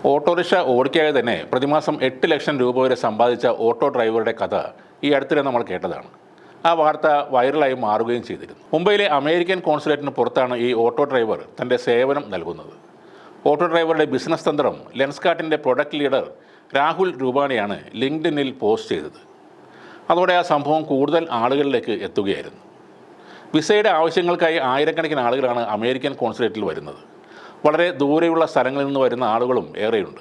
Autorickshaw ഓടിക്കാതെ തന്നെ പ്രതിമാസം 8 ലക്ഷം രൂപ വരെ സമ്പാദിച്ച ഓട്ടോ ഡ്രൈവറുടെ കഥ ഈ അടുത്തിടെ നമ്മൾ കേട്ടതാണ്. ആ വാർത്ത വൈറലായി മാറുകയും ചെയ്തിരുന്നു. മുംബൈയിലെ അമേരിക്കൻ കോൺസുലേറ്റിന് പുറത്താണ് ഈ ഓട്ടോ ഡ്രൈവർ തൻ്റെ സേവനം നൽകുന്നത്. ഓട്ടോ ഡ്രൈവറുടെ ബിസിനസ് തന്ത്രം ലെൻസ്കാർട്ടിൻ്റെ പ്രൊഡക്റ്റ് ലീഡർ രാഹുൽ രൂപാണിയാണ് ലിങ്ക്ഡിനിൽ പോസ്റ്റ് ചെയ്തത്. അതോടെ ആ സംഭവം കൂടുതൽ ആളുകളിലേക്ക് എത്തുകയായിരുന്നു. വിസയുടെ ആവശ്യങ്ങൾക്കായി ആയിരക്കണക്കിന് ആളുകളാണ് അമേരിക്കൻ കോൺസുലേറ്റിൽ വരുന്നത്. വളരെ ദൂരെയുള്ള സ്ഥലങ്ങളിൽ നിന്ന് വരുന്ന ആളുകളും ഏറെയുണ്ട്.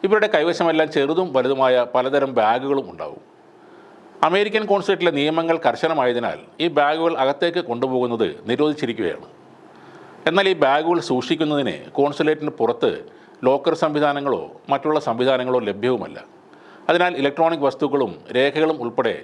ഇവരുടെ കൈവശമെല്ലാം ചെറുതും വലുതുമായ പലതരം ബാഗുകളും ഉണ്ടാവും. അമേരിക്കൻ കോൺസുലേറ്റിലെ നിയമങ്ങൾ കർശനമായതിനാൽ ഈ ബാഗുകൾ അകത്തേക്ക് കൊണ്ടുപോകുന്നത് നിരോധിച്ചിരിക്കുകയാണ്. എന്നാൽ ഈ ബാഗുകൾ സൂക്ഷിക്കുന്നതിന് കോൺസുലേറ്റിന് പുറത്ത് ലോക്കർ സംവിധാനങ്ങളോ മറ്റുള്ള സംവിധാനങ്ങളോ ലഭ്യവുമല്ല. അതിനാൽ ഇലക്ട്രോണിക് വസ്തുക്കളും രേഖകളും ഉൾപ്പെടെ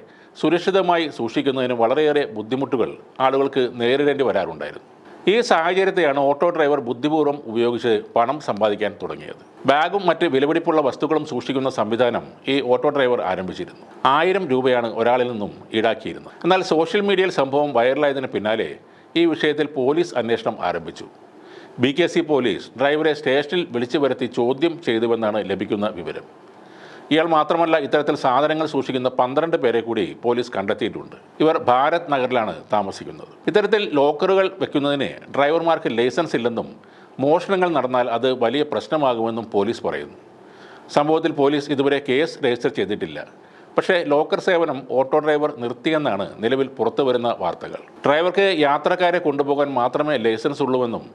സുരക്ഷിതമായി സൂക്ഷിക്കുന്നതിന് വളരെയേറെ ബുദ്ധിമുട്ടുകൾ ആളുകൾക്ക് നേരിടേണ്ടി വരാറുണ്ടായിരുന്നു. ഈ സാഹചര്യത്തെയാണ് ഓട്ടോ ഡ്രൈവർ ബുദ്ധിപൂർവ്വം ഉപയോഗിച്ച് പണം സമ്പാദിക്കാൻ തുടങ്ങിയത്. ബാഗും മറ്റ് വിലപിടിപ്പുള്ള വസ്തുക്കളും സൂക്ഷിക്കുന്ന സംവിധാനം ഈ ഓട്ടോ ഡ്രൈവർ ആരംഭിച്ചിരുന്നു. 1000 രൂപയാണ് ഒരാളിൽ നിന്നും ഈടാക്കിയിരുന്നത്. എന്നാൽ സോഷ്യൽ മീഡിയയിൽ സംഭവം വൈറലായതിന് പിന്നാലെ ഈ വിഷയത്തിൽ പോലീസ് അന്വേഷണം ആരംഭിച്ചു. BKC പോലീസ് ഡ്രൈവറെ സ്റ്റേഷനിൽ വിളിച്ചു വരുത്തി ചോദ്യം ചെയ്തുവെന്നാണ് ലഭിക്കുന്ന വിവരം. ഇയാൾ മാത്രമല്ല, ഇത്തരത്തിൽ സാധനങ്ങൾ സൂക്ഷിക്കുന്ന 12 പേരെ കൂടി പോലീസ് കണ്ടെത്തിയിട്ടുണ്ട്. ഇവർ ഭാരത് നഗറിലാണ് താമസിക്കുന്നത്. ഇത്തരത്തിൽ ലോക്കറുകൾ വെക്കുന്നതിന് ഡ്രൈവർമാർക്ക് ലൈസൻസ് ഇല്ലെന്നും മോഷണങ്ങൾ നടന്നാൽ അത് വലിയ പ്രശ്നമാകുമെന്നും പോലീസ് പറയുന്നു. സംഭവത്തിൽ പോലീസ് ഇതുവരെ കേസ് രജിസ്റ്റർ ചെയ്തിട്ടില്ല. പക്ഷേ ലോക്കർ സേവനം ഓട്ടോ ഡ്രൈവർ നിർത്തിയെന്നാണ് നിലവിൽ പുറത്തു വരുന്ന വാർത്തകൾ. ഡ്രൈവർക്ക് യാത്രക്കാരെ കൊണ്ടുപോകാൻ മാത്രമേ ലൈസൻസ് ഉള്ളൂവെന്നും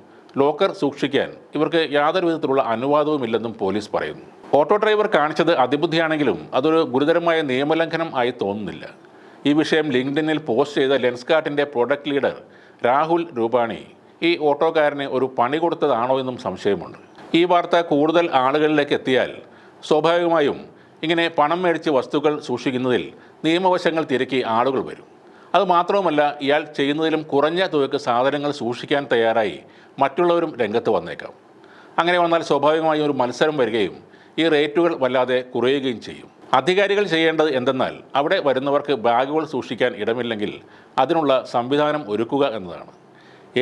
ലോക്കർ സൂക്ഷിക്കാൻ ഇവർക്ക് യാതൊരു വിധത്തിലുള്ള അനുവാദവുമില്ലെന്നും പോലീസ് പറയുന്നു. ഓട്ടോ ഡ്രൈവർ കാണിച്ചത് അതിബുദ്ധിയാണെങ്കിലും അതൊരു ഗുരുതരമായ നിയമലംഘനം ആയി തോന്നുന്നില്ല. ഈ വിഷയം ലിങ്ക്ഡിനിൽ പോസ്റ്റ് ചെയ്ത ലെൻസ്കാർട്ടിൻ്റെ പ്രൊഡക്റ്റ് ലീഡർ രാഹുൽ രൂപാണി ഈ ഓട്ടോക്കാരന് ഒരു പണി കൊടുത്തതാണോ എന്നും സംശയമുണ്ട്. ഈ വാർത്ത കൂടുതൽ ആളുകളിലേക്ക് എത്തിയാൽ സ്വാഭാവികമായും ഇങ്ങനെ പണം മേടിച്ച് വസ്തുക്കൾ സൂക്ഷിക്കുന്നതിൽ നിയമവശങ്ങൾ തിരക്കി ആളുകൾ വരും. അതുമാത്രവുമല്ല, ഇയാൾ ചെയ്യുന്നതിലും കുറഞ്ഞ തുകയ്ക്ക് സാധനങ്ങൾ സൂക്ഷിക്കാൻ തയ്യാറായി മറ്റുള്ളവരും രംഗത്ത് വന്നേക്കാം. അങ്ങനെ വന്നാൽ സ്വാഭാവികമായും ഒരു മത്സരം വരികയും ഈ റേറ്റുകൾ വല്ലാതെ കുറയുകയും ചെയ്യും. അധികാരികൾ ചെയ്യേണ്ടത് എന്തെന്നാൽ അവിടെ വരുന്നവർക്ക് ബാഗുകൾ സൂക്ഷിക്കാൻ ഇടമില്ലെങ്കിൽ അതിനുള്ള സംവിധാനം ഒരുക്കുക എന്നതാണ്.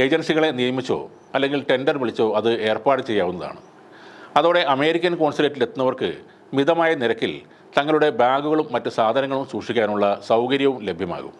ഏജൻസികളെ നിയമിച്ചോ അല്ലെങ്കിൽ ടെൻഡർ വിളിച്ചോ അത് ഏർപ്പാട് ചെയ്യാവുന്നതാണ്. അതോടെ അമേരിക്കൻ കോൺസുലേറ്റിൽ എത്തുന്നവർക്ക് മിതമായ നിരക്കിൽ തങ്ങളുടെ ബാഗുകളും മറ്റ് സാധനങ്ങളും സൂക്ഷിക്കാനുള്ള സൗകര്യവും ലഭ്യമാകും.